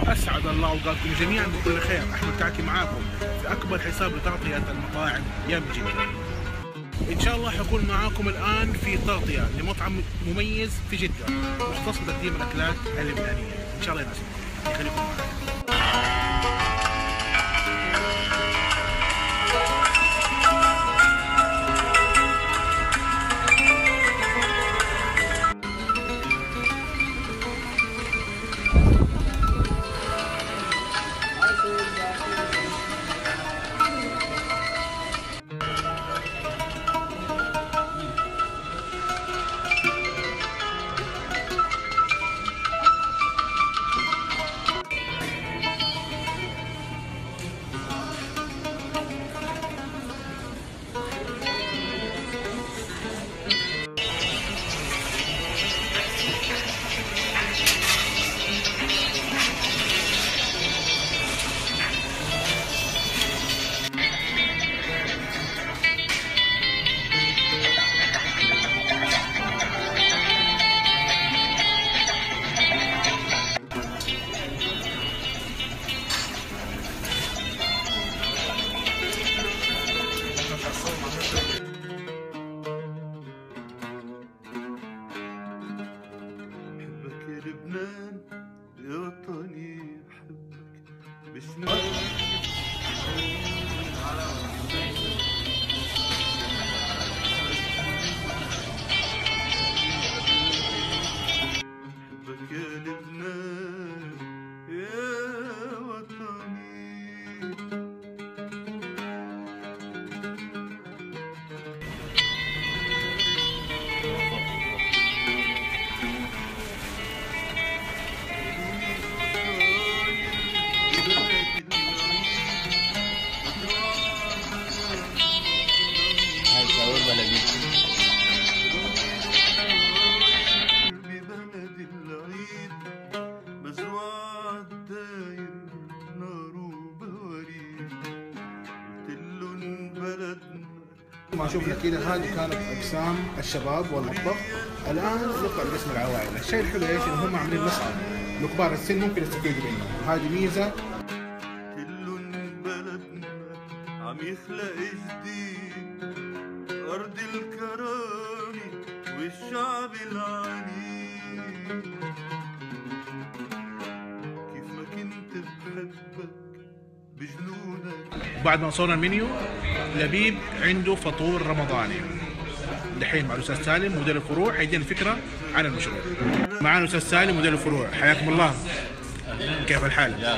أسعد الله أوقاتكم جميعا بكل خير. أحمد كعكي معاكم في أكبر حساب لتغطية المطاعم يم جدة. إن شاء الله حكون معاكم الآن في تغطية لمطعم مميز في جدة مختص بتقديم الأكلات اللبنانية. إن شاء الله يناسبكم، خليكم معنا. لبنان يا وطني بحبك بحبك يا لبنان يا وطني. ما شفنا كذا هذه كانت اقسام الشباب والمطبخ. الان نطلع لقسم العوائل. الشيء الحلو ايش؟ ان هم عاملين مصعد لكبار السن ممكن يستفيدوا منه، وهذه ميزه. كلن بلدنا عم يخلق جديد، ارض الكرامه والشعب العنيد. كيف ما كنت بحبك بجنونك. بعد ما وصلنا المنيو، لبيب عنده فطور رمضاني. دحين مع الاستاذ سالم مدير الفروع حيدينا فكره عن المشروع. معنا الاستاذ سالم مدير الفروع، حياكم الله. كيف الحال؟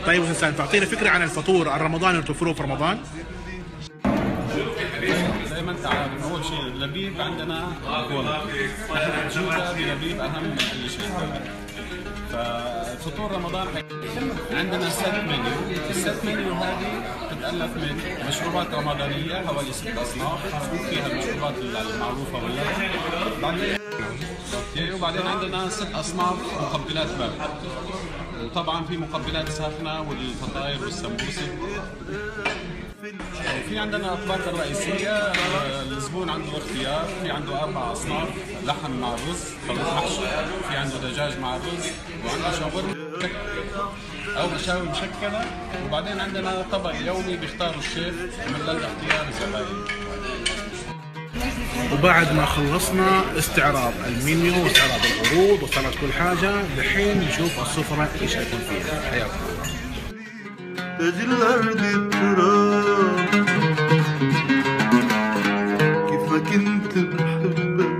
طيب استاذ سالم، تعطينا فكره عن الفطور الرمضاني اللي توفروه في رمضان. زي ما انت عارف، اول شيء اللبيب عندنا كواليتي، احنا الجوده بلبيب اهم من اي شيء. ففطور رمضان عندنا ست منيو. الست منيو هذه تتألف من مشروبات رمضانية حوالي 6 أصناف، فيها المشروبات المعروفة واللبن. وبعدين عندنا 6 أصناف مقبلات برد، وطبعا في مقبلات ساخنة والفطاير والسمبوسة. في عندنا اطباق الرئيسيه، الزبون عنده اختيار. في عنده 4 اصناف: لحم مع الرز، خليط محشي، في عنده دجاج مع الرز، وعنده شاورما او مشاوي مشكله. وبعدين عندنا طبق يومي بيختاره الشيف من الاختيار الزباين. وبعد ما خلصنا استعراض المنيو واستعراض العروض واستعراض كل حاجه، دحين نشوف السفره ايش حيكون فيها. حياكم الله. تاج الأرض التراب، كيف ما كنت بحبك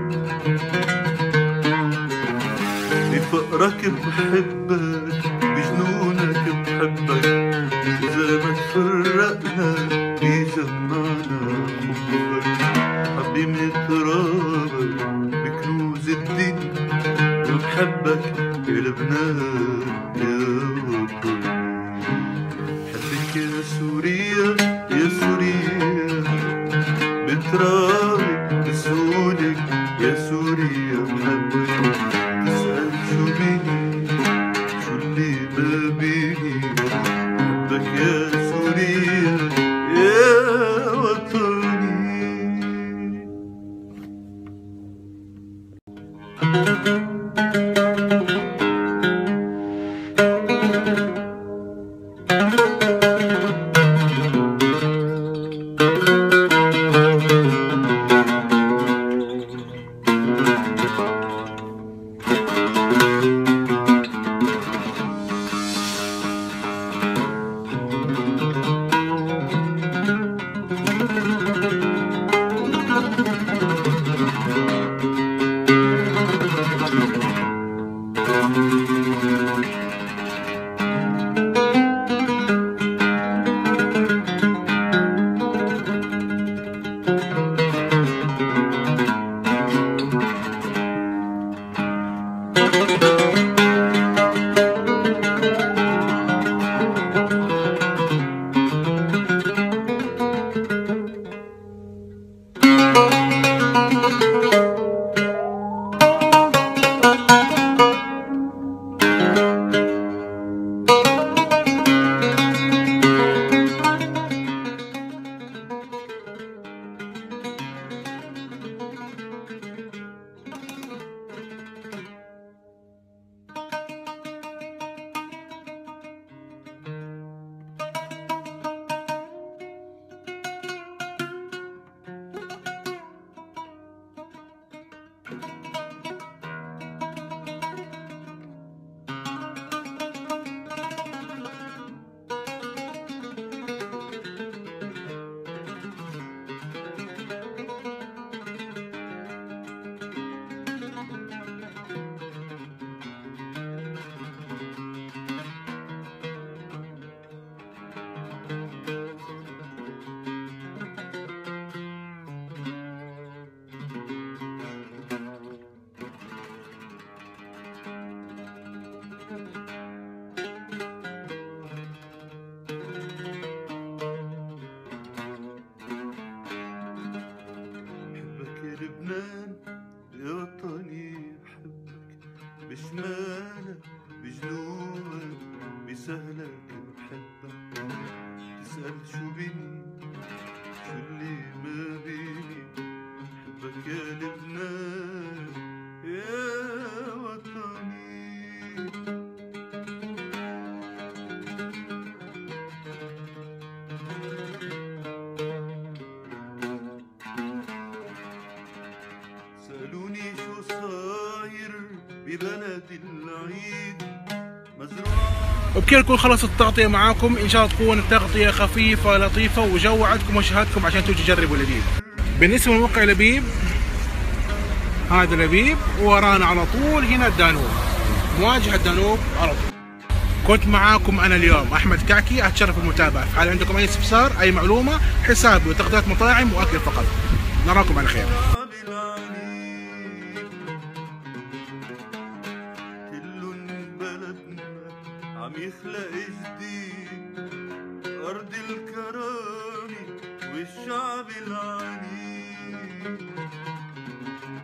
بفقرك بحبك بجنونك بحبك. إذا ما تفرقنا بيجمعنا حبك. حبي من ترابك بكنوز الدنيا، وبحبك يا لبنان يا وطني. يا سوريا يا سوريا بترابك بسودك يا سوريا بحبك. تسأل شو بيني شو اللي ما بيني، بحبك يا سوريا يا وطني. سهلة بحبك تسأل شو بيني شو اللي ما بيني بحبك يا لبنان يا وطني. سألوني شو صاير ببلد العيد مزروعة. وبكذا نكون خلصت التغطية معاكم، إن شاء الله تكون التغطية خفيفة لطيفة وجوعتكم وشهدتكم عشان تجوا تجربوا لبيب. بالنسبة لموقع لبيب، هذا لبيب ورانا على طول هنا الدانوب، مواجهة الدانوب على طول. كنت معاكم أنا اليوم أحمد كعكي، أتشرف بالمتابعة. هل عندكم أي استفسار أي معلومة حسابي وتغطية مطاعم وأكل فقط. نراكم على خير. عم يخلق جديد أرض الكرامة والشعب العنيد.